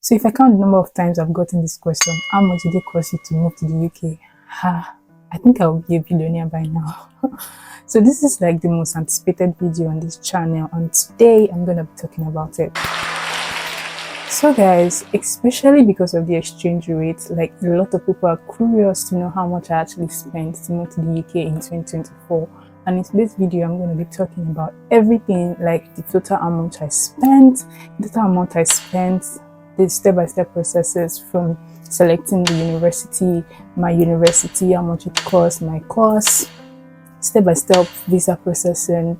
So if I count the number of times I've gotten this question, how much did it cost you to move to the UK? I think I'll be a billionaire by now. So this is like the most anticipated video on this channel, and today I'm gonna be talking about it. So guys, especially because of the exchange rate, like a lot of people are curious to know how much I actually spent to move to the UK in 2024. And in today's video, I'm going to be talking about everything, like the total amount I spent, the step-by-step processes from selecting the university, my university, how much it cost, my course, step-by-step visa processing,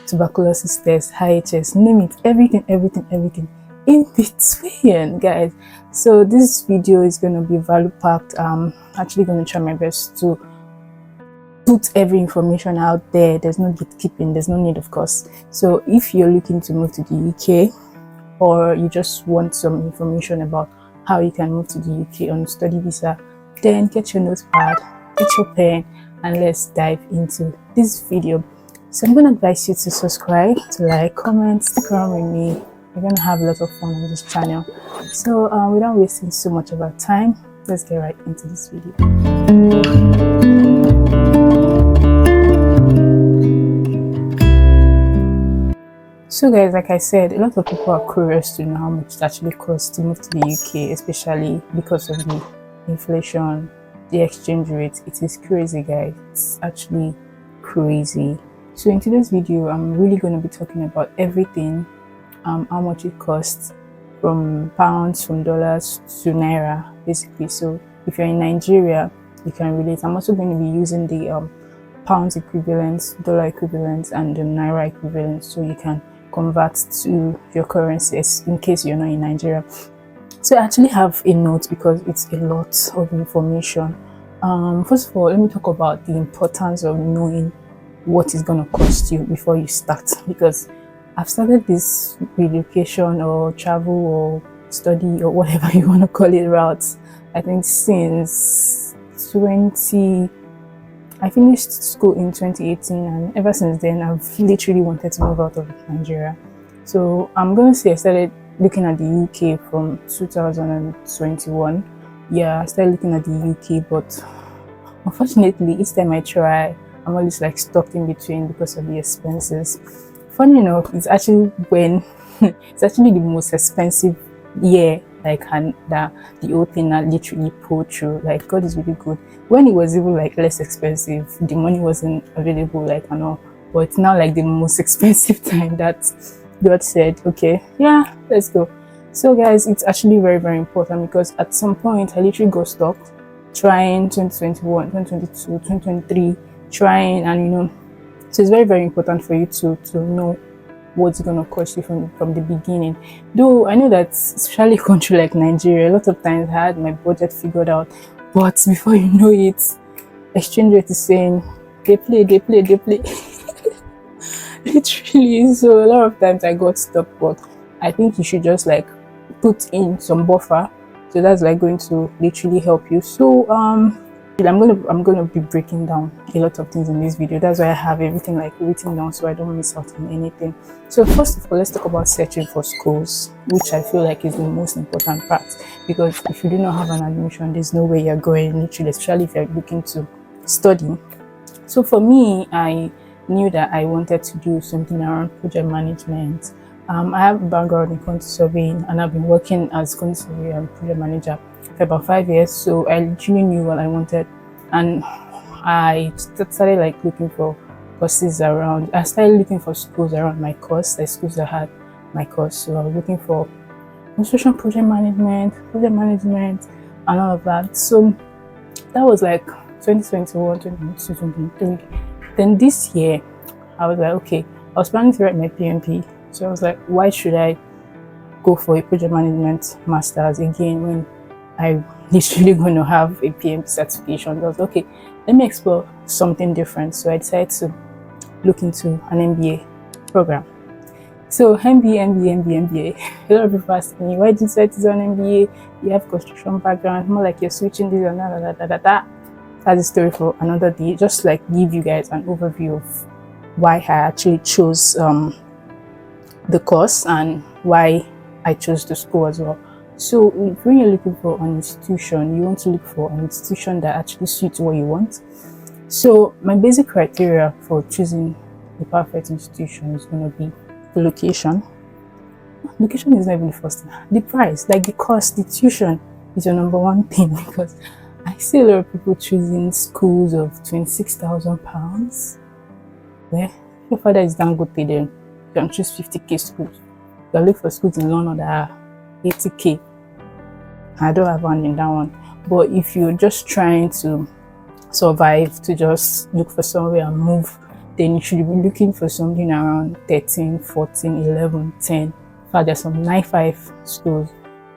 tuberculosis test, IHS, name it, everything in between, guys. So this video is going to be value packed. I'm actually going to try my best to put every information out there. There's no gatekeeping, there's no need, of course. So if you're looking to move to the UK, or you just want some information about how you can move to the UK on a study visa, then get your notepad, get your pen, and let's dive into this video. So I'm going to advise you to subscribe, to like, comment, stick around with me. We're going to have a lot of fun on this channel. So without wasting so much of our time, let's get right into this video. So guys, like I said, a lot of people are curious to know how much it actually costs to move to the UK, especially because of the inflation, the exchange rate. It is crazy, guys. It's actually crazy. So in today's video, I'm really going to be talking about everything, how much it costs, from pounds, from dollars to naira, basically. So if you're in Nigeria, you can relate. I'm also going to be using the pounds equivalents, dollar equivalents, and the naira equivalents, so you can convert to your currencies in case you're not in Nigeria. So I actually have a note because it's a lot of information. First of all, let me talk about the importance of knowing what is going to cost you before you start, because I've started this relocation or travel or study or whatever you want to call it routes, I think since I finished school in 2018, and ever since then I've literally wanted to move out of Nigeria. So I'm going to say I started looking at the UK from 2021. Yeah, I started looking at the UK, but unfortunately each time I try, I'm always like stuck in between because of the expenses. Funny enough, it's actually it's actually the most expensive year, like, and the whole thing that literally pulled through. Like, God is really good. When it was even like less expensive, the money wasn't available, like, and all, but it's now like the most expensive time that God said, okay, yeah, let's go. So guys, it's actually very, very important, because at some point I literally got stuck trying 2021, 2022, 2023, trying, and so it's very, very important for you to know what's going to cost you from the beginning. Though I know that, especially a country like Nigeria, a lot of times I had my budget figured out, but before you know it, exchange rate is saying they play literally. So a lot of times I got stuck, but I think you should just like put in some buffer, so that's like going to literally help you. So I'm gonna be breaking down a lot of things in this video. That's why I have everything like written down, so I don't miss out on anything. So first of all, let's talk about searching for schools, which I feel like is the most important part, because if you do not have an admission, there's no way you're going, literally, especially if you're looking to study. So for me, I knew that I wanted to do something around project management. I have a background in quantity surveying, and I've been working as quantity surveyor and project manager for about 5 years. So I literally knew what I wanted, and I started like looking for courses around. I started looking for schools around my course, like schools that had my course. So I was looking for construction project management, and all of that. So that was like 2021, 2022, 2023. Then this year, I was like, okay, I was planning to write my PMP. So I was like, why should I go for a project management master's again when I'm literally going to have a PMP certification? I was like, okay, let me explore something different. So I decided to look into an MBA program. So MBA. A lot of people ask me, why did you decide to do an MBA? You have construction background, more like you're switching this and that. That's a story for another day. Just like give you guys an overview of why I actually chose the course and why I chose the school as well. So when you're looking for an institution, you want to look for an institution that actually suits what you want. So my basic criteria for choosing the perfect institution is going to be the location. Location is not even the first thing. The price, like the cost, the tuition is your number one thing, because I see a lot of people choosing schools of £26,000. Where your father is down good pay, then you can choose 50k schools. You can look for schools in London that are 80k. I don't have one in that one. But if you're just trying to survive, to just look for somewhere and move, then you should be looking for something around 13, 14, 11, 10. In fact, there's some 9.5 schools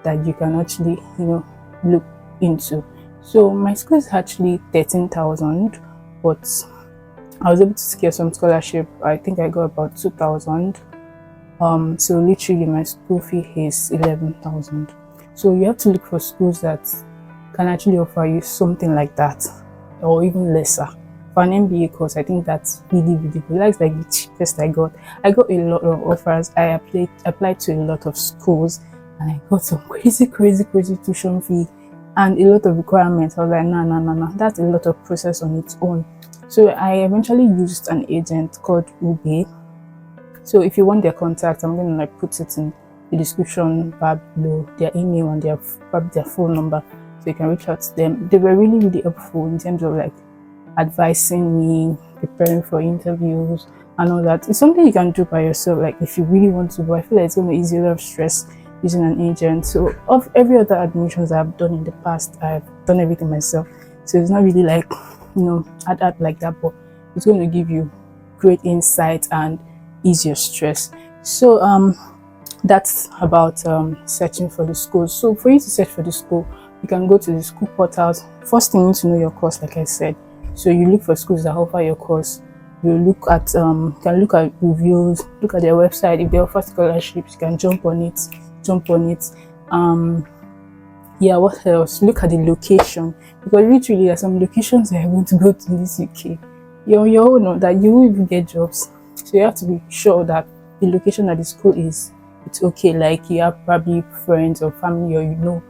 that you can actually, look into. So my school is actually 13,000, but I was able to secure some scholarship. I think I got about 2,000. So literally my school fee is 11,000. So you have to look for schools that can actually offer you something like that, or even lesser. For an MBA course, I think that's really, really good. That's like the cheapest I got. I got a lot of offers. I applied to a lot of schools, and I got some crazy tuition fee and a lot of requirements. I was like, no. That's a lot of process on its own. So I eventually used an agent called Hubay. So if you want their contact, I'm going to put it in the description bar below, their email and their phone number, so you can reach out to them. They were really, really helpful in terms of advising me, preparing for interviews and all that. It's something you can do by yourself, if you really want to, but I feel like it's going to ease a lot of stress using an agent. So of every other admissions I've done in the past, I've done everything myself. So it's not really ad like that, but it's going to give you great insight and ease your stress. So that's about searching for the school. So for you to search for the school, you can go to the school portals. First thing, you need to know your course, like I said. So you look for schools that offer your course. You look at can look at reviews, look at their website. If they offer scholarships, you can jump on it. Yeah, what else? Look at the location, because literally there are some locations that I want to go to in this UK. You're on your own, that you will even get jobs. So you have to be sure that the location that the school is, it's okay. Like you have probably friends or family, or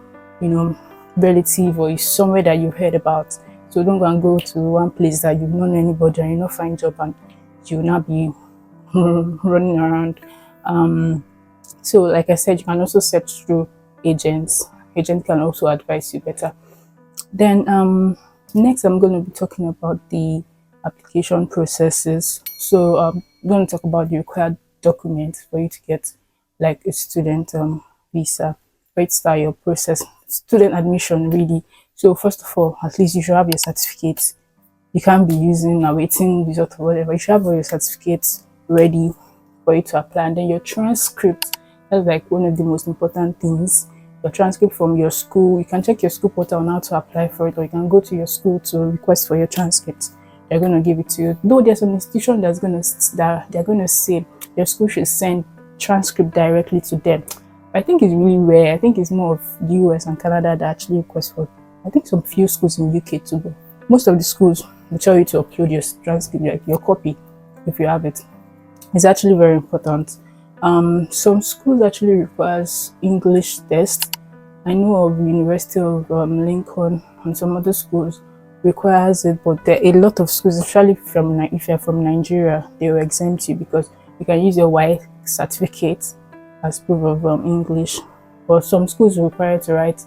relative, or it's somewhere that you've heard about. So don't go and go to one place that you don't know anybody and you not find job, and you will not be running around. So like I said, you can also search through agents. Agent can also advise you better. Then next I'm going to be talking about the application processes. So I'm going to talk about the required documents for you to get a student visa, for you to start your process, student admission really. So first of all, at least you should have your certificates. You can't be using awaiting result or whatever. You should have all your certificates ready for you to apply. And then your transcript, that's one of the most important things. Your transcript from your school. You can check your school portal on how to apply for it, or you can go to your school to request for your transcript. They're going to give it to you. Though there's an institution that they're going to say your school should send transcript directly to them. I think it's really rare. I think it's more of the US and Canada that actually request for. I think some few schools in UK too, but most of the schools will tell you to upload your transcript, your copy, if you have it. It's actually very important. Some schools actually requires English test. I know of University of Lincoln and some other schools requires it, but there are a lot of schools, especially if you're from Nigeria, they will exempt you because you can use your Y certificate as proof of English. But some schools require to write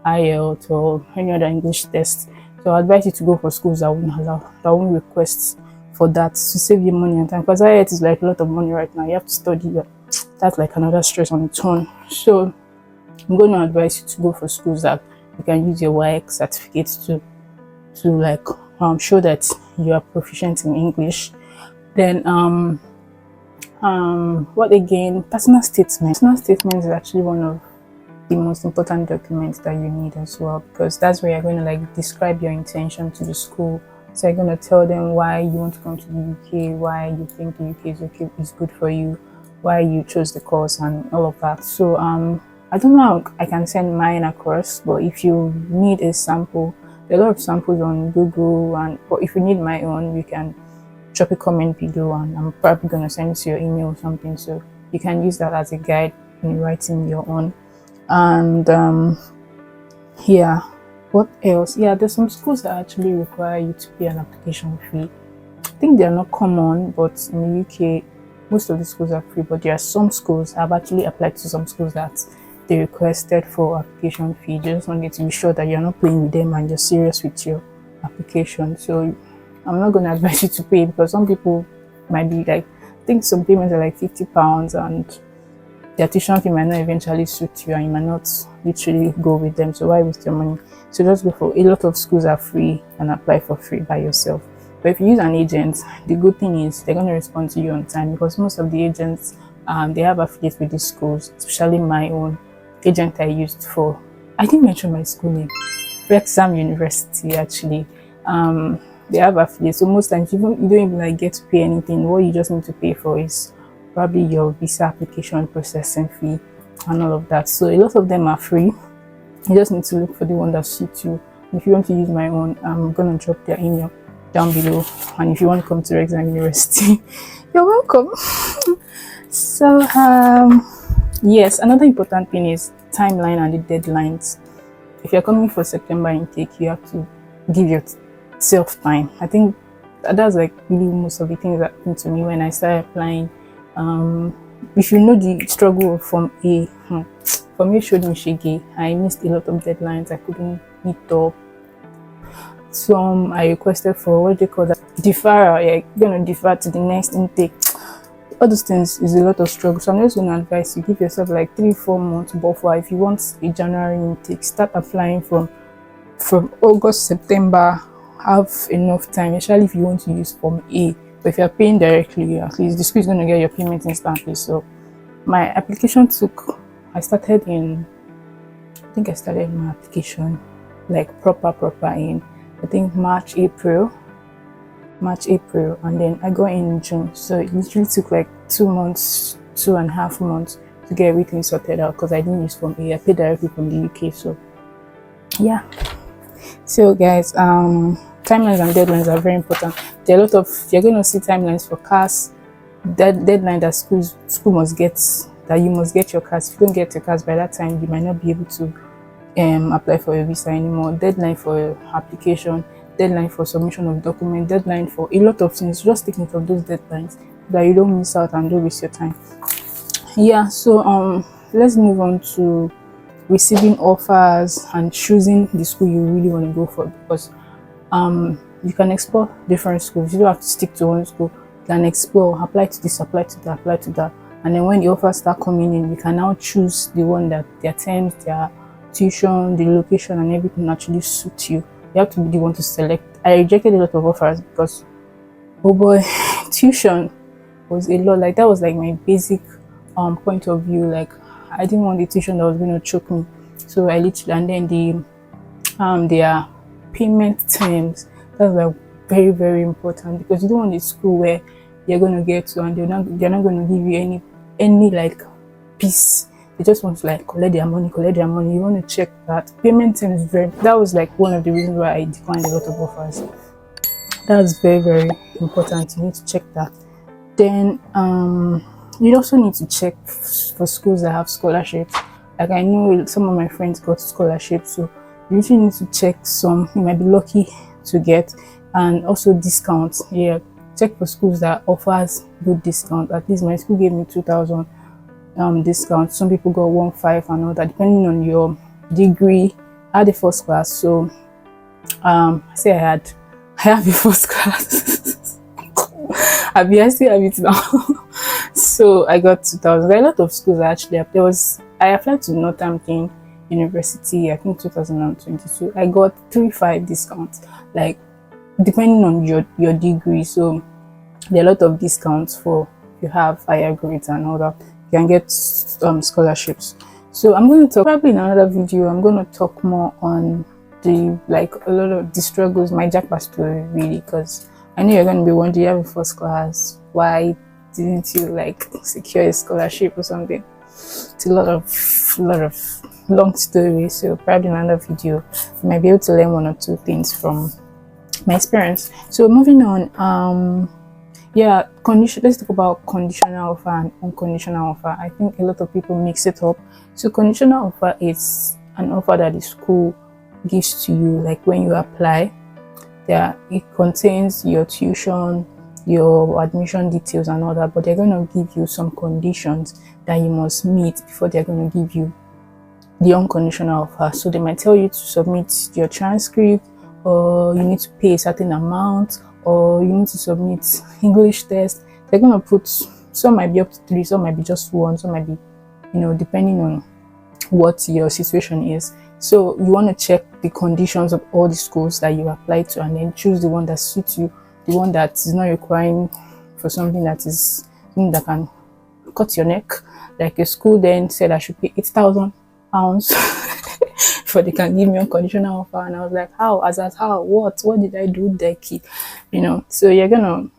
IELTS or any other English test. So I advise you to go for schools that won't request for that, to save you money and time, because IELTS is a lot of money right now. You have to study that. That's another stress on its own. So I'm going to advise you to go for schools that you can use your Y certificate to show that you are proficient in English. Then what again? Personal statement. Personal statement is actually one of the most important documents that you need as well, because that's where you're going to describe your intention to the school. So you're going to tell them why you want to come to the UK, why you think the UK is good for you, why you chose the course and all of that. So I don't know how I can send mine across, but if you need a sample, there are a lot of samples on Google, but if you need my own, you can drop a comment below and I'm probably going to send it to your email or something, so you can use that as a guide in writing your own. And yeah, what else? Yeah, there's some schools that actually require you to pay an application fee. I think they are not common, but in the UK most of the schools are free, but there are some schools. I've actually applied to some schools that they requested for application fee. They just wanted to be sure that you're not playing with them and you're serious with your application. So I'm not going to advise you to pay, because some people might be like, I think some payments are like £50, and their tuition fee might not eventually suit you, and you might not literally go with them. So why waste your money? So just go for, a lot of schools are free, and apply for free by yourself. But if you use an agent, the good thing is they're going to respond to you on time, because most of the agents, they have affiliates with these schools, especially my own agent I used for, I didn't mention my school name, Wrexham University actually. They have affiliates, so most times you don't even like get to pay anything. What you just need to pay for is probably your visa application processing fee and all of that. So a lot of them are free. You just need to look for the one that suits you. If you want to use my own, I'm gonna drop their email down below, and if you want to come to Wrexham University, you're welcome. So yes, another important thing is timeline and the deadlines. If you're coming for September intake, you have to give yourself time. I think that's like really most of the things that happened to me when I started applying. If you know the struggle of Form A, Form A showed me shaggy. I missed a lot of deadlines. I couldn't meet up. Some I requested for, what do they call that, deferral. Yeah, you're gonna defer to the next intake. All those things is a lot of struggle. So I'm just going to advise you, give yourself like 3-4 months buffer. If you want a January intake, start applying from August, September. Have enough time, especially if you want to use Form A. But if you're paying directly, at least the school is going to get your payment instantly. So my application took, I think I started my application like proper in, I think March, April, and then I got in June. So it literally took like 2 months, 2.5 months to get everything sorted out, because I didn't use Form A. I paid directly from the UK. So yeah. So guys, timelines and deadlines are very important. There are a lot of, you're going to see timelines for cars, deadline that school must get, that you must get your cars. If you don't get your cars by that time, you might not be able to apply for your visa anymore. Deadline for your application, deadline for submission of document, deadline for a lot of things. Just take note of those deadlines so that you don't miss out and don't waste your time. Yeah, so let's move on to receiving offers and choosing the school you really want to go for, because you can explore different schools. You don't have to stick to one school. You can explore, apply to this, apply to that, apply to that, and then when the offers start coming in, you can now choose the one that their terms, their tuition, the location and everything actually suit you. You have to be the one to select. I rejected a lot of offers because, oh boy, tuition was a lot. Like that was like my basic point of view. Like I didn't want the tuition that was going to choke me. So I literally, and then their payment terms, that's like very, very important, because you don't want a school where you're going to get to and they're not going to give you any like peace. They just want to like collect their money. You want to check that payment terms is that was like one of the reasons why I declined a lot of offers. That's very, very important. You need to check that. Then you also need to check for schools that have scholarships. Like I know some of my friends got scholarships, so you usually need to check some you might be lucky to get, and also discounts. Yeah, check for schools that offers good discount. At least my school gave me 2,000 discount. Some people got 1,500 and all that, depending on your degree. I had the first class, so I have the first class. I still have it now. So I got 2,000. There are a lot of schools actually. I applied to Northampton University, I think 2022. I got 3.5 discounts, like depending on your degree. So there are a lot of discounts for if you have higher grades and all that. You can get scholarships. So I'm going to talk, probably in another video, I'm going to talk more on a lot of the struggles, my jackpot story really, because I know you're going to be wondering, you have a first class, why didn't you like secure a scholarship or something? It's a lot of long story. So probably in another video you might be able to learn 1 or 2 things from my experience. So moving on, Yeah, condition. Let's talk about conditional offer and unconditional offer. I think a lot of people mix it up. So conditional offer is an offer that the school gives to you, like when you apply. Yeah, it contains your tuition, your admission details, and all that. But they're going to give you some conditions that you must meet before they're going to give you the unconditional offer. So they might tell you to submit your transcript, or you need to pay a certain amount, or you need to submit English test. They're gonna put, some might be up to 3, some might be just 1, some might be, depending on what your situation is. So you want to check the conditions of all the schools that you apply to, and then choose the one that suits you, the one that is not requiring for something that can cut your neck. Like a school then said I should pay £8,000 before they can give me a conditional offer, and I was like, how? How? What did I do there, kid? So you're gonna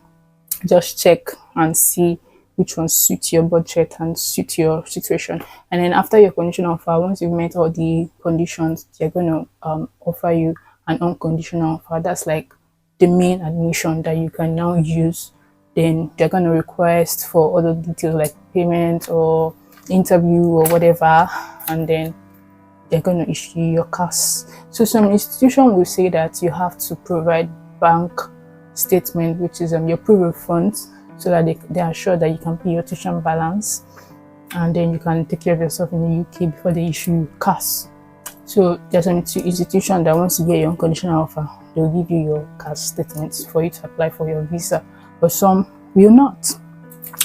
just check and see which one suits your budget and suit your situation. And then after your conditional offer, once you've met all the conditions, they're gonna offer you an unconditional offer. That's like the main admission that you can now use. Then they're gonna request for other details like payment or interview or whatever, and then they're going to issue your cash. So some institution will say that you have to provide bank statement, which is your proof of funds, so that they are sure that you can pay your tuition balance, and then you can take care of yourself in the UK before they issue you cash. So there's some institution that once you get your unconditional offer, they'll give you your cash statements for you to apply for your visa, but some will not.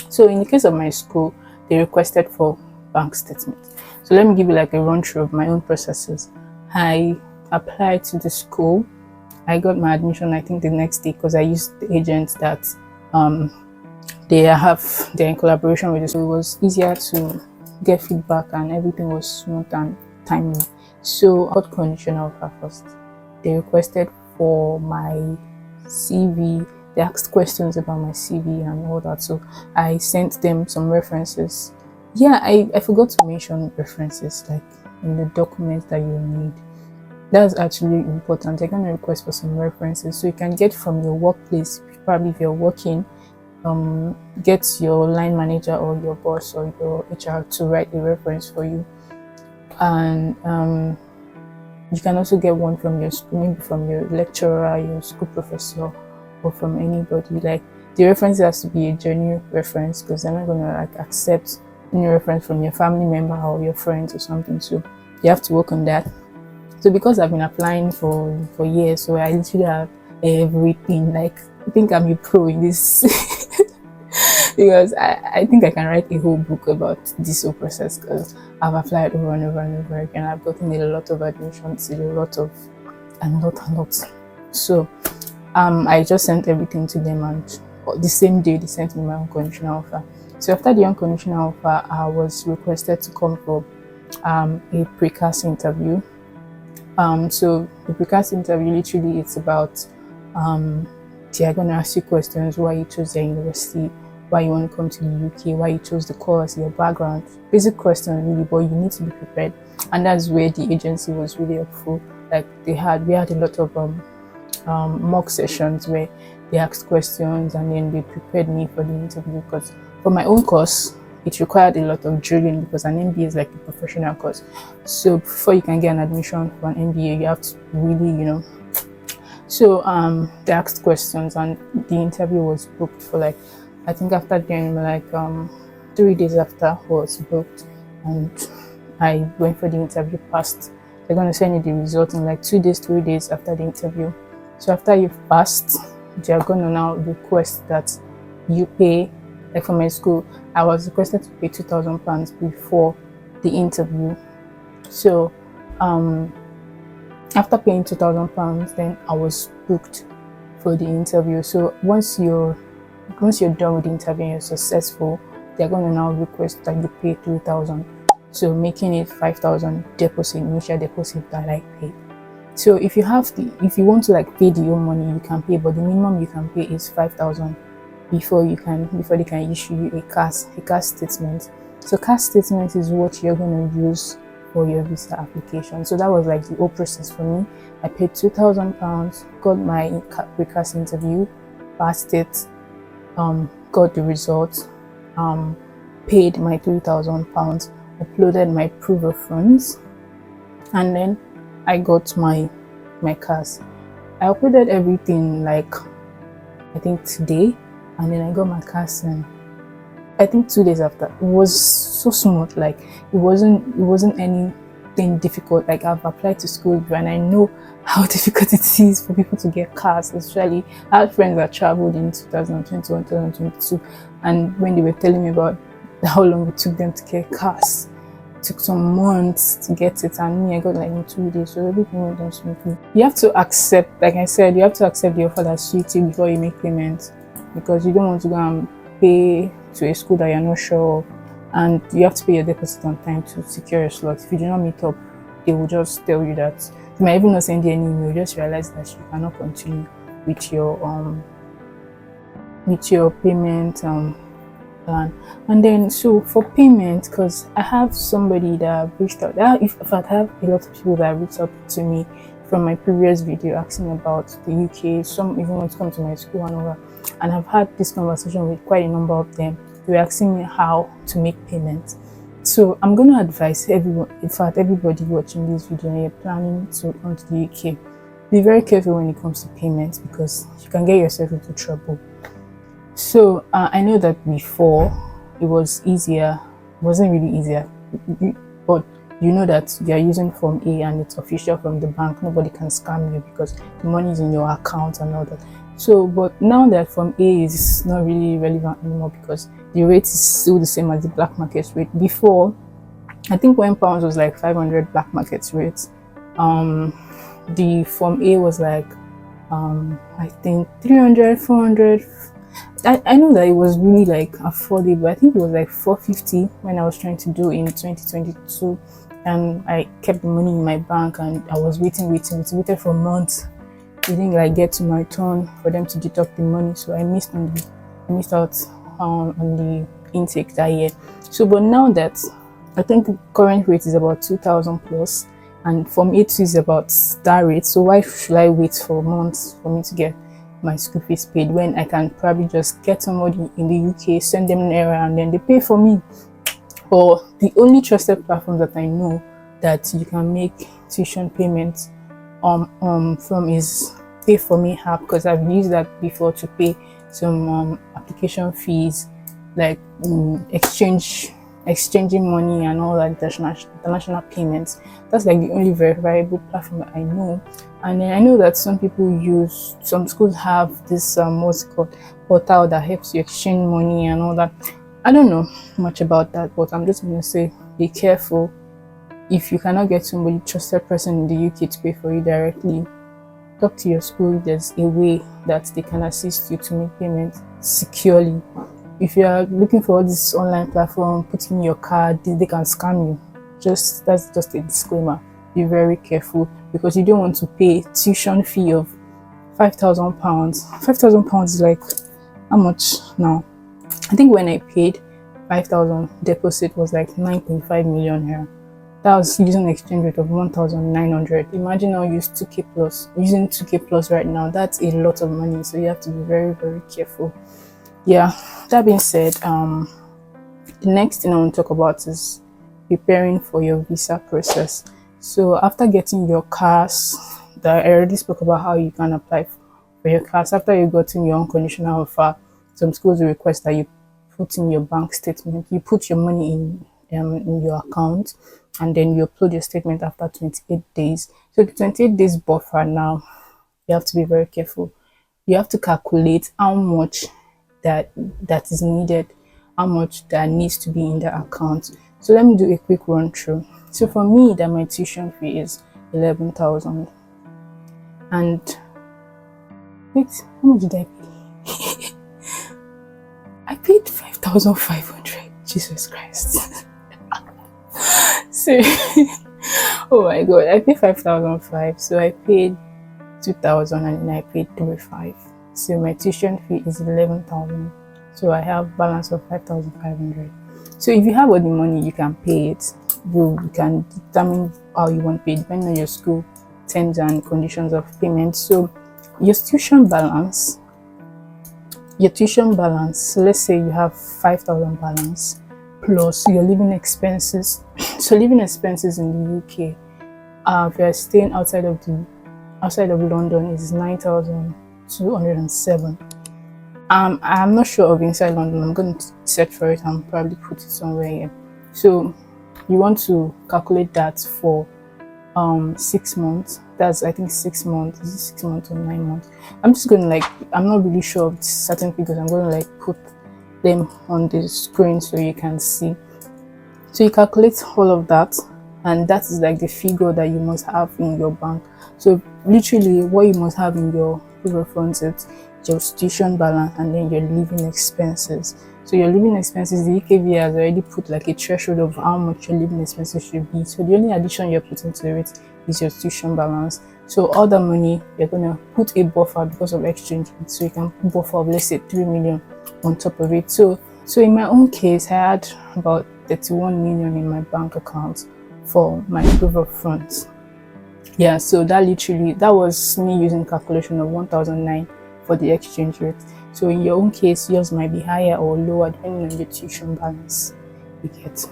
So in the case of my school, they requested for bank statements. So let me give you like a run through of my own processes. I applied to the school. I got my admission, I think, the next day, because I used the agents that they're in collaboration with the school. It was easier to get feedback, and everything was smooth and timely. So I got conditional offer first. They requested for my CV. They asked questions about my CV and all that. So I sent them some references. Yeah, I forgot to mention references, like in the documents that you need. That's actually important. They're going to request for some references, so you can get from your workplace. Probably if you're working, get your line manager or your boss or your HR to write a reference for you. And you can also get one from your school, maybe from your lecturer, your school professor, or from anybody. Like, the reference has to be a genuine reference, because they're not going to like accept any reference from your family member or your friends or something. So you have to work on that. So because I've been applying for years, so I literally have everything. Like, I think I'm a pro in this because I think I can write a whole book about this whole process, because I've applied over and over and over again. I've gotten a lot of admissions, a lot. So I just sent everything to them, and the same day they sent me my unconditional offer. So after the unconditional offer, I was requested to come for a precast interview. So the precast interview, literally, it's about they're going to ask you questions: why you chose their university, why you want to come to the UK, why you chose the course, your background, basic questions really, but you need to be prepared. And that's where the agency was really helpful. Like, we had a lot of mock sessions where they asked questions, and then they prepared me for the interview, because for my own course it required a lot of drilling, because an MBA is like a professional course. So before you can get an admission for an MBA, you have to really, so they asked questions, and the interview was booked for like, I think after then, like 3 days after was booked, and I went for the interview, passed. They're going to send you the result in like 2 days, 3 days after the interview. So after you've passed, they're going to now request that you pay. Like for my school, I was requested to pay £2,000 before the interview. So after paying £2,000, then I was booked for the interview. So once you're done with the interview and you're successful, they're going to now request that you pay £3,000. So making it £5,000 deposit, initial deposit that I paid. So if you want to like pay the whole money, you can pay, but the minimum you can pay is £5,000 before they can issue you a cash statement. So cash statement is what you're going to use for your visa application. So that was like the whole process for me. I paid £2,000, got my precast interview, passed it, got the results, paid my £3,000, uploaded my proof of funds, and then I got my cars. I uploaded everything like I think today, and then I got my cars in I think 2 days after. It was so smooth, like it wasn't anything difficult. Like I've applied to school and I know how difficult it is for people to get cars, especially I had friends that traveled in 2021, 2022, and when they were telling me about how long it took them to get cars, it took some months to get it, and me I got like in 2 days, so everything went on smoothly. You have to accept, like I said, you have to accept the offer that suits you before you make payments, because you don't want to go and pay to a school that you're not sure of, and you have to pay your deposit on time to secure your slot. If you do not meet up, they will just tell you that. They might even not send you any email. You just realize that you cannot continue with your payment plan. And then so for payment, because I have somebody that reached out, in fact I have a lot of people that reached out to me from my previous video asking about the UK. Some even want to come to my school and all that, and I've had this conversation with quite a number of them. They were asking me how to make payments. So I'm going to advise everyone, in fact everybody watching this video and you're planning to come to the UK, be very careful when it comes to payments, because you can get yourself into trouble. So I know that before it was easier, it wasn't really easier, but you know that you're using Form A and it's official from the bank. Nobody can scam you because the money is in your account and all that. So, but now that Form A is not really relevant anymore, because the rate is still the same as the black market rate. Before, I think when pounds was like 500 black market rates, the Form A was like I think 300, 400. I know that it was really like affordable. I think it was like 450 when I was trying to do in 2022, and I kept the money in my bank and I was waiting for months. It didn't like get to my turn for them to deduct the money, so I missed out on the intake that year. So but now that I think the current rate is about 2,000 plus, and Form A2 is about that rate, so why should I wait for months for me to get my school fees paid when I can probably just get somebody in the UK, send them an error, and then they pay for me? Or the only trusted platform that I know that you can make tuition payments from is Pay For Me app, because I've used that before to pay some application fees, like exchanging money and all that international payments. That's like the only verifiable platform that I know. And then I know that some schools have this what's it called, portal that helps you exchange money and all that. I don't know much about that, but I'm just going to say be careful. If you cannot get somebody trusted person in the UK to pay for you directly, talk to your school. There's a way that they can assist you to make payments securely. If you are looking for this online platform, putting in your card, they can scam you. That's just a disclaimer. Be very careful, because you don't want to pay tuition fee of £5,000. £5,000 is like how much now? I think when I paid 5,000, deposit was like 9.5 million here. That was using an exchange rate of 1,900. Imagine now using 2k plus right now. That's a lot of money, so you have to be very, very careful. Yeah, that being said, the next thing I want to talk about is preparing for your visa process. So after getting your cars, that I already spoke about how you can apply for your cars. After you've gotten your unconditional offer, some schools will request that you put in your bank statement. You put your money in your account, and then you upload your statement after 28 days. So the 28 days buffer, now you have to be very careful. You have to calculate how much that is needed, how much that needs to be in the account. So let me do a quick run through. So for me, that my tuition fee is 11,000, and wait, how much did I pay? I paid 5,500. Jesus Christ. So oh my god, I paid 5,500. So I paid 2,000 and then I paid 3,500. So my tuition fee is 11,000. So I have balance of 5,500. So if you have all the money, you can pay it. You can determine how you want to pay depending on your school terms and conditions of payment. So your tuition balance, your tuition balance. So let's say you have 5,000 balance plus your living expenses. So living expenses in the UK, if you're staying outside of London, is 9,207. I'm not sure of inside London. I'm going to search for it and probably put it somewhere here. So you want to calculate that for 6 months. That's, I think, 6 months. Is it 6 months or 9 months? I'm just going to I'm not really sure of certain figures. I'm going to put them on the screen so you can see. So you calculate all of that, and that is the figure that you must have in your bank. So literally what you must have in your proof of funds is your tuition balance and then your living expenses. So your living expenses, the UKV has already put a threshold of how much your living expenses should be. So the only addition you're putting to it is your tuition balance. So all the money, you're going to put a buffer because of exchange rate. So you can put buffer of, let's say, 3 million on top of it. So in my own case, I had about 31 million in my bank account for my proof of funds. Yeah, so that was me using calculation of 1,009 for the exchange rate. So in your own case, yours might be higher or lower depending on your tuition balance you get.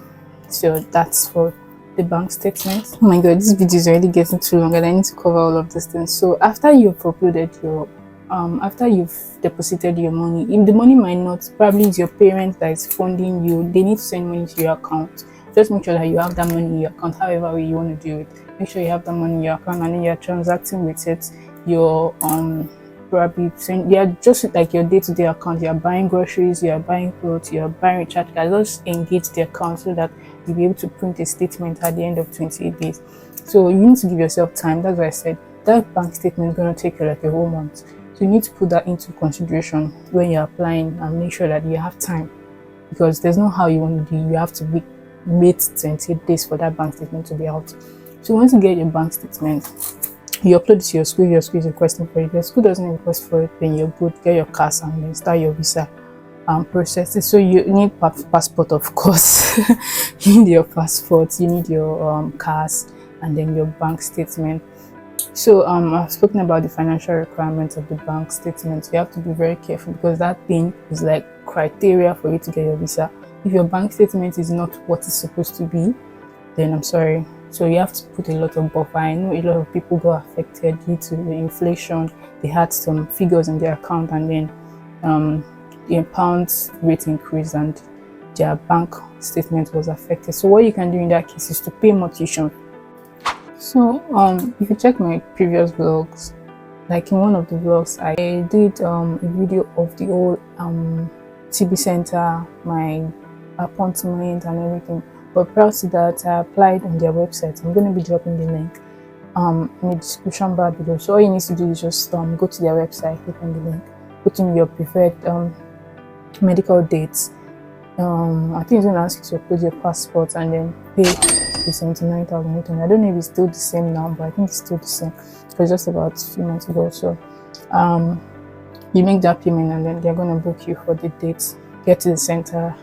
So that's for the bank statement. Oh my god, this video is already getting too long and I need to cover all of these things. So after you've uploaded your after you've deposited your money, if the money might not, probably it's your parent that is funding you, they need to send money to your account. Just make sure that you have that money in your account, however way you want to do it. Make sure you have that money in your account and then you're transacting with it. You're probably just like your day-to-day account. You're buying groceries, you're buying clothes, you're buying recharge cards. Just engage the account so that you'll be able to print a statement at the end of 28 days. So you need to give yourself time. That's why I said that bank statement is going to take you like a whole month. So you need to put that into consideration when you're applying and make sure that you have time, because there's no how you want to do. You have to wait 28 days for that bank statement to be out. So once you get your bank statement, you upload it to your school. Your school is requesting for it. If your school doesn't request for it, then you're good. Get your CAS and then start your visa process. So you need passport, of course. You need your passport, you need your CAS, and then your bank statement. So I've spoken about the financial requirements of the bank statement. You have to be very careful because that thing is criteria for you to get your visa. If your bank statement is not what it's supposed to be, then I'm sorry. So you have to put a lot of buffer. I know a lot of people got affected due to the inflation. They had some figures in their account and then the pound's rate increased and their bank statement was affected. So what you can do in that case is to pay more tuition. So if you check my previous vlogs, like in one of the vlogs, I did a video of the whole TB center, my appointment and everything. But prior to that, I applied on their website. I'm going to be dropping the link in the description bar below. So all you need to do is just go to their website, click on the link, put in your preferred medical dates. I think it's going to ask you to upload your passport and then pay the 79,800. I don't know if it's still the same now, but I think it's still the same. It was just about a few months ago. So you make that payment and then they're going to book you for the dates. Get to the center,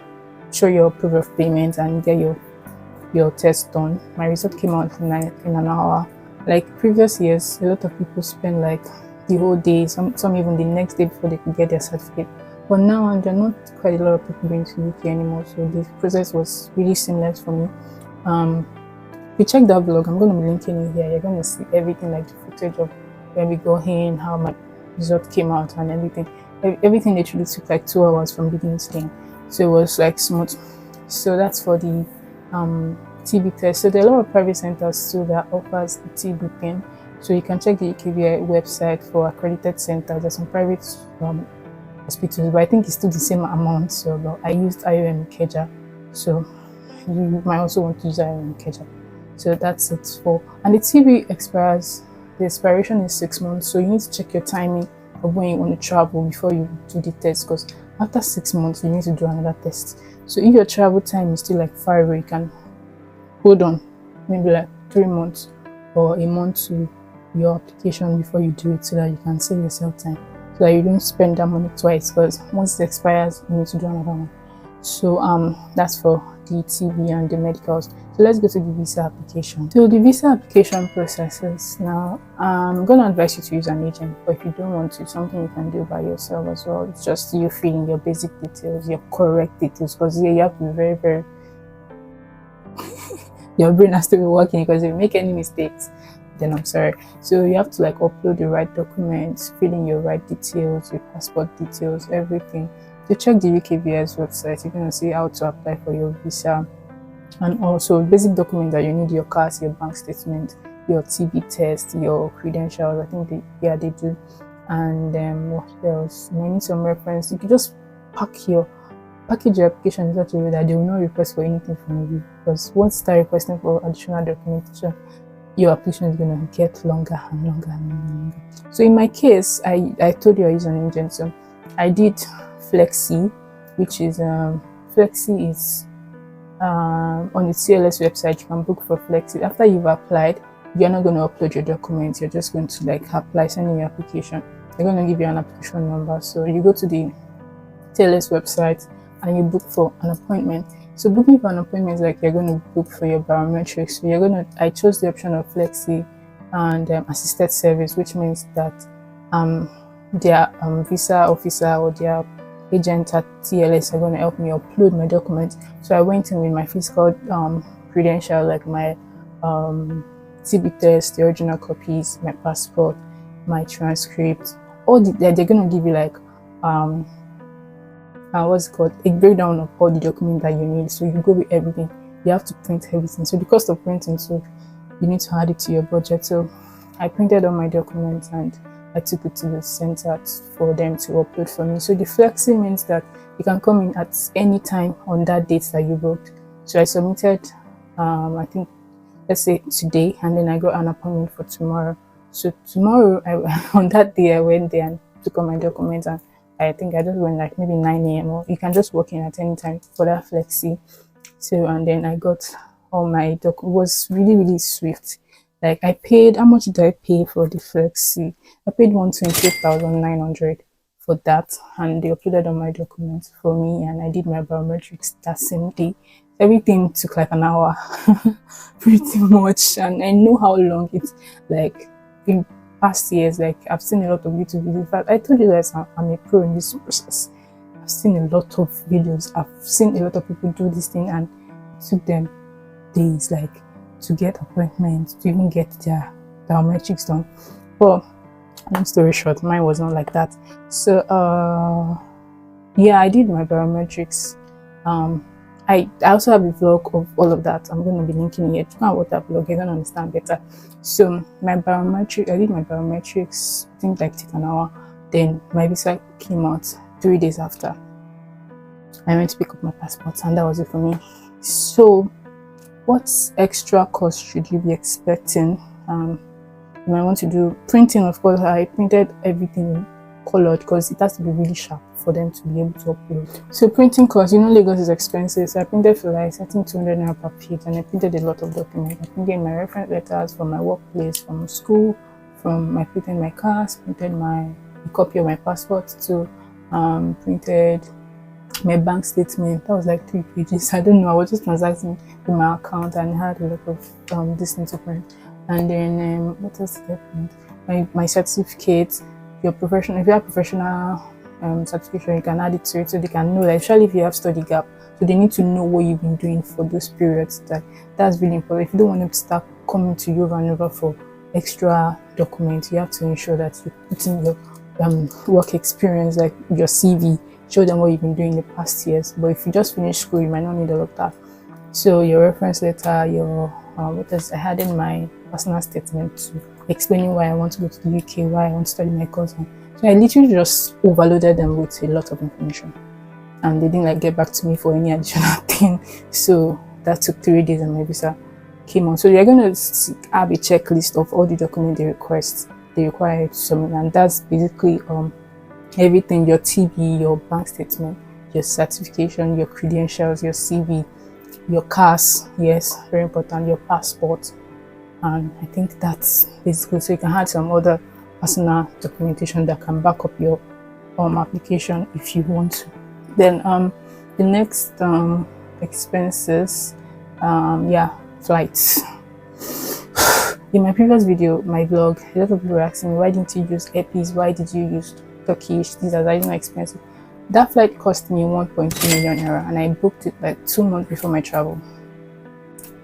show your proof of payment and get your test done. My result came out in an hour. Like previous years, a lot of people spend the whole day, some even the next day before they could get their certificate. But now there are not quite a lot of people going to UK anymore, so the process was really seamless for me. If you check that vlog, I'm going to be linking it here. You're going to see everything, like the footage of when we go in, how my result came out and everything. Everything literally took 2 hours from beginning to end. So it was smooth. So that's for the TB test. So there are a lot of private centers too that offers the TB pin. So you can check the UKVI website for accredited centers. There's some private hospitals, but I think it's still the same amount. So I used IOM Ikeja. So you might also want to use IOM Ikeja. So that's it for. And the TB expires. The expiration is 6 months. So you need to check your timing of when you want to travel before you do the test, because after 6 months you need to do another test. So if your travel time is still far away, you can hold on maybe 3 months or a month to your application before you do it, so that you can save yourself time, so that you don't spend that money twice, because once it expires you need to do another one. So that's for the TB and the medicals. So let's go to the visa application. So the visa application processes. Now I'm going to advise you to use an agent, but if you don't want to, it's something you can do by yourself as well. It's just you filling your basic details, your correct details, because here you have to be very, very your brain has to be working, because if you make any mistakes, then I'm sorry. So you have to like upload the right documents, fill in your right details, your passport details, everything. To check the UKVS website, you're going to see how to apply for your visa, and also basic documents that you need: your cards, your bank statement, your TB test, your credentials. I think they do. And what else? You need some reference. You can just package your application in such a way that they will not request for anything from you, because once you start requesting for additional documentation, your application is going to get longer and longer and longer. So in my case, I told you I use an agent, so I did Flexi, which is Flexi is on the CLS website. You can book for Flexi. After you've applied, you're not going to upload your documents, you're just going to like apply, send in your application. They're going to give you an application number, so you go to the CLS website and you book for an appointment. So booking for an appointment is like you're going to book for your biometrics. So I chose the option of Flexi and assisted service, which means that their visa officer or their agent at TLS are going to help me upload my documents. So I went in with my physical credential, like my TB test, the original copies, my passport, my transcript, all they're going to give you like what's it called, a breakdown of all the documents that you need. So you go with everything, you have to print everything. So the cost of printing, so you need to add it to your budget. So I printed all my documents and I took it to the center for them to upload for me. So the Flexi means that you can come in at any time on that date that you booked. So I submitted I think, let's say today, and then I got an appointment for tomorrow. So tomorrow on that day I went there and took all my documents, and I think I just went like maybe 9 a.m. or you can just walk in at any time for that Flexi. So and then I got all my it was really, really swift. Like I paid, how much did I pay for the Flexi? I paid 128,900 for that, and they uploaded all my documents for me, and I did my biometrics that same day. Everything took like an hour pretty much, and I know how long it's like in past years. Like I've seen a lot of YouTube videos. In fact, I told you guys I'm a pro in this process. I've seen a lot of videos, I've seen a lot of people do this thing, and it took them days like to get appointments, to even get their biometrics done. But long story short, mine was not like that. So yeah, I did my biometrics. I also have a vlog of all of that. I'm going to be linking it. If you can't watch that vlog, you're going to understand better. So I did my biometrics, I think like took an hour. Then my visa came out 3 days after. I went to pick up my passport, and that was it for me. So what extra cost should you be expecting? You might want to do printing. Of course, I printed everything colored because it has to be really sharp for them to be able to upload. So printing cost, Lagos is expensive. So I printed for like I think 200 naira per page, and I printed a lot of documents. I printed my reference letters from my workplace, from school, I printed my cards, printed a copy of my passport too, printed my bank statement. That was like 3 pages. I don't know, I was just transacting with my account and I had a lot of this thing to print. And then what else did I print? My certificate. Your professional, if you have professional certification, you can add it to it so they can know, like, especially if you have study gap, so they need to know what you've been doing for those periods. That's really important. If you don't want them to start coming to you over and over for extra documents, you have to ensure that you put in your work experience, like your CV, show them what you've been doing in the past years. But if you just finish school, you might not need all of that. So your reference letter, your what else? I had in my personal statement too, explaining why I want to go to the UK, why I want to study my course. So I literally just overloaded them with a lot of information, and they didn't get back to me for any additional thing. So that took 3 days, and my visa came on. So they're going to have a checklist of all the documents they require to submit, and that's basically everything: your TB, your bank statement, your certification, your credentials, your CV, your CAS, yes, very important, your passport. And I think that's basically, so you can add some other personal documentation that can back up your application if you want to. Then The next expenses, yeah, flights. In my previous video, my vlog, a lot of people were asking me, why didn't you use earpiece? Why did you use Turkish? These are not expensive. That flight cost me 1.2 million naira, and I booked it like 2 months before my travel.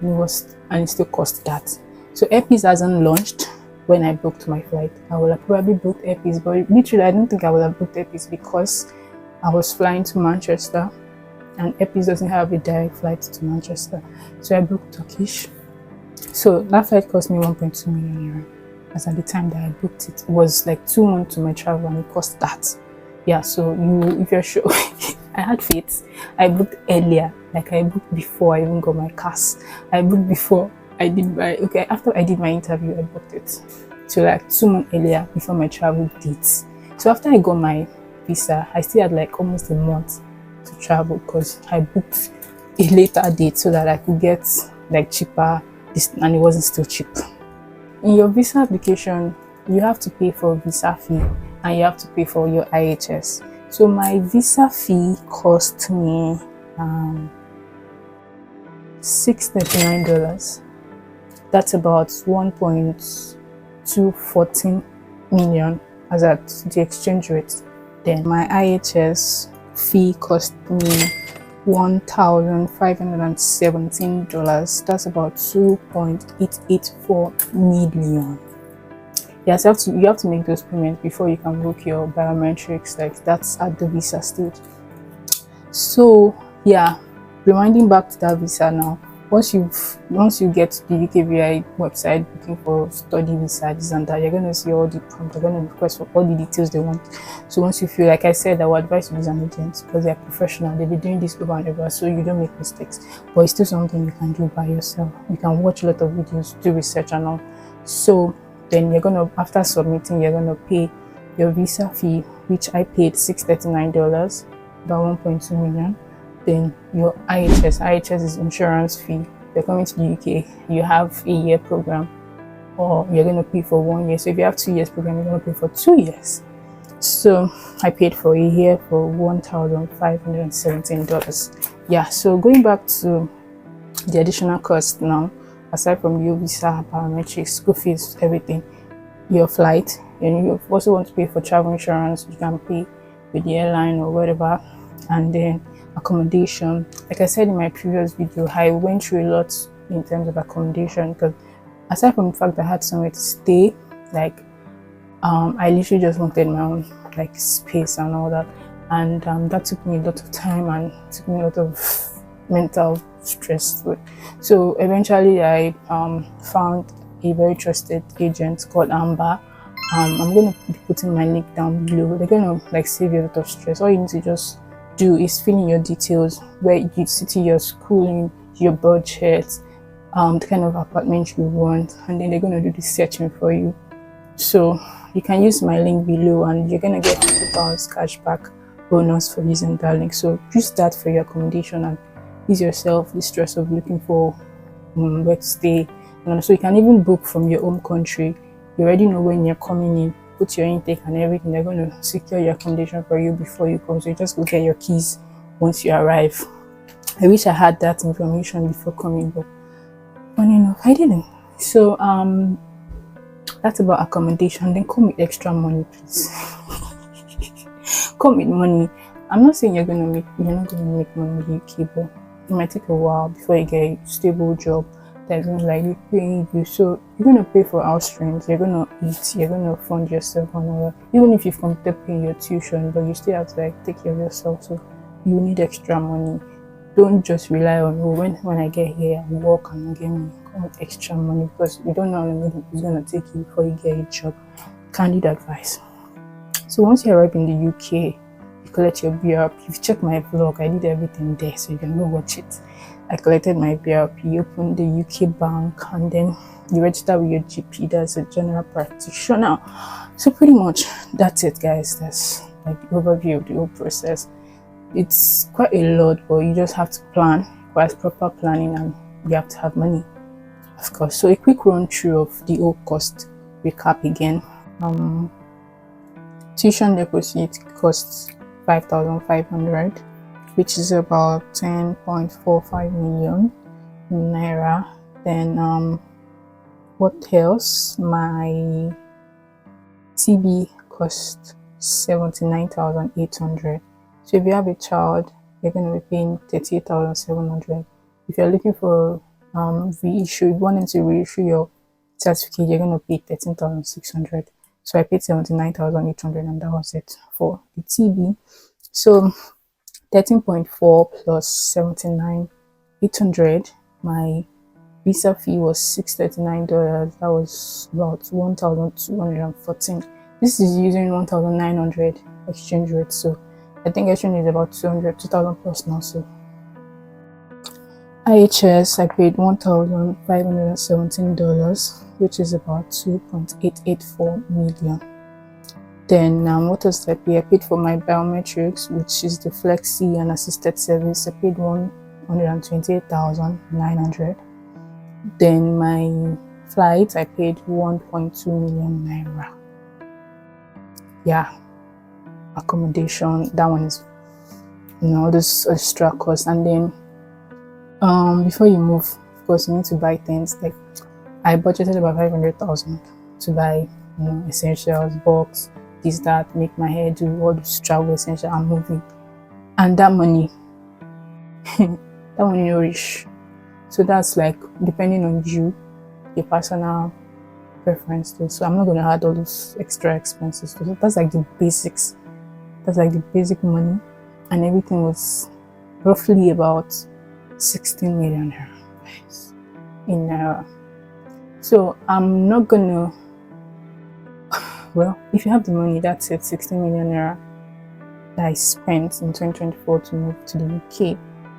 And it still cost that. So earpiece hasn't launched when I booked my flight. I would have probably booked earpiece, but literally I don't think I would have booked earpiece because I was flying to Manchester, and earpiece doesn't have a direct flight to Manchester. So I booked Turkish. So that flight cost me 1.2 million euro. As at the time that I booked it, it was like 2 months to my travel, and it cost that. Yeah, so if you're sure, I had faith. I booked earlier, like I booked before I even got my CAS. I booked before I did after I did my interview, I booked it. So like 2 months earlier before my travel dates. So after I got my visa, I still had like almost a month to travel because I booked a later date so that I could get like cheaper, and it wasn't still cheap. In your visa application, you have to pay for visa fee and you have to pay for your IHS. So my visa fee cost me $639. That's about 1.214 million as at the exchange rate. Then my IHS fee cost me $1,517. That's about 2.884 million. Yes, you have to make those payments before you can book your biometrics. Like that's at the visa stage. So yeah, rewinding back to that visa now. Once you get to the UKVI website looking for study visa, this and that, you're gonna see all the prompts. They're gonna request for all the details they want. So once you feel, like I said, I would advise you use an agent because they're professional. They'll be doing this over and over, so you don't make mistakes. But it's still something you can do by yourself. You can watch a lot of videos, do research and all. So then you're gonna, after submitting, you're gonna pay your visa fee, which I paid $639, about 1.2 million. Then your IHS is insurance fee. You're coming to the UK, you have a year program, or you're going to pay for 1 year. So if you have 2 years program, you're going to pay for 2 years. So I paid for a year for $1,517. Yeah, so going back to the additional cost now, aside from your visa, biometrics, school fees, everything, your flight, and you also want to pay for travel insurance, you can pay with the airline or whatever, and then accommodation. Like I said in my previous video, I went through a lot in terms of accommodation because aside from the fact that I had somewhere to stay, like I literally just wanted my own like space and all that, and that took me a lot of time and took me a lot of mental stress. So eventually I found a very trusted agent called Amber. I'm going to be putting my link down below. They're going to like save you a lot of stress. All you need to just do is fill in your details, where you city, your schooling, your budget, the kind of apartment you want, and then they're going to do the searching for you. So you can use my link below and you're going to get £50 cashback bonus for using that link. So use that for your accommodation and ease yourself the stress of looking for where to stay. And so you can even book from your home country. You already know when you're coming in, put your intake and everything. They're going to secure your accommodation for you before you come. So you just go get your keys once you arrive. I wish I had that information before coming, but funny enough, I didn't. So that's about accommodation. Then come with extra money, please. Come with money. I'm not saying you're not going to make money in the UK, but it might take a while before you get a stable job that's going to like paying you. So you're going to pay for house rent, you're going to eat, you're going to fund yourself and all that. Even if you've completed paying your tuition, but you still have to like take care of yourself. So you need extra money. Don't just rely on when I get here and work and get money. Come with extra money, because you don't know how long it's going to take you before you get a job. Candid advice. So once you arrive in the UK, you collect your BRP. You've checked my vlog, I did everything there, so you can go watch it. I collected my BRP, opened the UK bank, and then you register with your GP, that's a general practitioner. So pretty much that's it, guys. That's like the overview of the whole process. It's quite a lot, but you just have to plan, requires proper planning, and you have to have money, of course. So a quick run through of the whole cost recap again. Tuition deposit costs 5,500. which is about 10.45 million naira. Then what else? My TB cost 79,800. So if you have a child, you're going to be paying 38,700. If you're looking for reissue, if you want them to reissue your certificate, you're going to pay 13,600. So I paid 79,800, and that was it for the TB. So 13.4 plus 79,800. My visa fee was $639. That was about 1,214. This is using 1,900 exchange rate. So I think exchange is about 2,000 plus now. So IHS, I paid $1,517, which is about 2.884 million. Then what else did I pay? I paid for my biometrics, which is the flexi and assisted service. I paid 128,900. Then my flight, I paid 1.2 million naira. Yeah, accommodation, that one is, this extra cost. And then before you move, of course, you need to buy things. Like I budgeted about 500,000 to buy, essentials, box, this, that, make my hair, do all this travel essential and moving. And that money, no reach. So that's like depending on you, your personal preference too. So I'm not going to add all those extra expenses. So that's like the basics. That's like the basic money, and everything was roughly about 16 million in naira. So I'm not gonna. Well, if you have the money, that's it. 16 million naira that I spent in 2024 to move to the UK.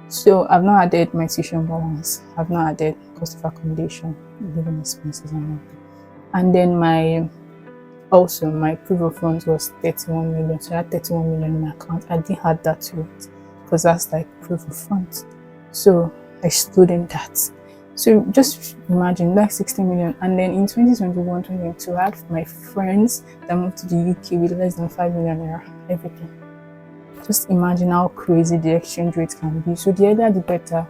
So I've not added my tuition balance. I've not added cost of accommodation, living expenses, and all. And then my proof of funds was 31 million. So I had 31 million in my account. I didn't add that to it because that's like proof of funds. So I stood in that. So just imagine like 16 million. And then in 2021, 2022, I had my friends that moved to the UK with less than 5 million naira, everything. Just imagine how crazy the exchange rate can be. So the earlier the better.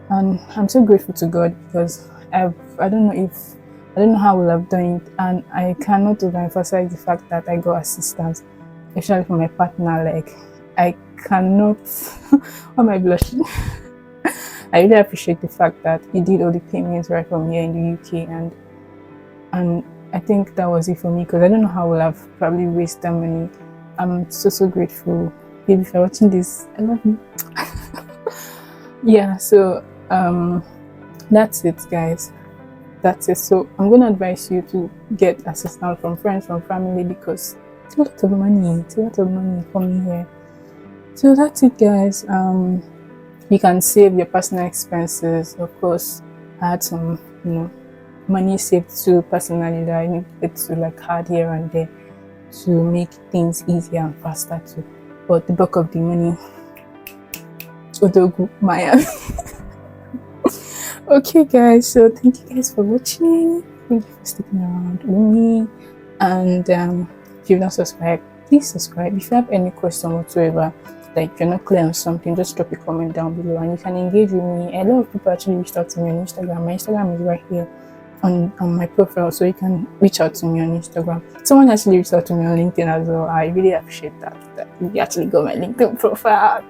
And I'm so grateful to God because I don't know how I will have done it, and I cannot overemphasize the fact that I got assistance, especially from my partner. Like I cannot why am I blushing? I really appreciate the fact that he did all the payments right from here in the UK, and I think that was it for me because I don't know how I will have probably wasted that money. I'm so grateful. Baby, if you're watching this, I love you. Yeah, so that's it, guys. That's it. So I'm going to advise you to get assistance from friends, from family, because it's a lot of money. It's a lot of money coming here. So that's it, guys. You can save your personal expenses. Of course, I had some, money saved too personally that I needed to like add here and there to make things easier and faster too. But the bulk of the money, Odogu Maya. Okay, guys. So thank you guys for watching. Thank you for sticking around with me. And if you've not subscribed, please subscribe. If you have any question whatsoever, like you're not clear on something, just drop a comment down below and you can engage with me. A lot of people actually reached out to me on Instagram. My Instagram is right here on my profile, so you can reach out to me on Instagram. Someone actually reached out to me on LinkedIn as well. I really appreciate that you actually got my LinkedIn profile.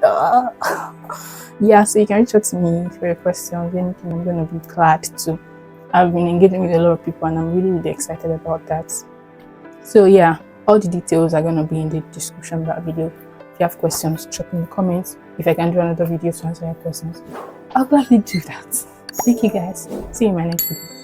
Yeah, so you can reach out to me for your questions, anything. I'm going to be glad to. I've been engaging with a lot of people and I'm really excited about that. So yeah, all the details are going to be in the description bar below. If you have questions, drop in the comments. If I can do another video to answer your questions, I'll gladly do that. Thank you guys. See you in my next video.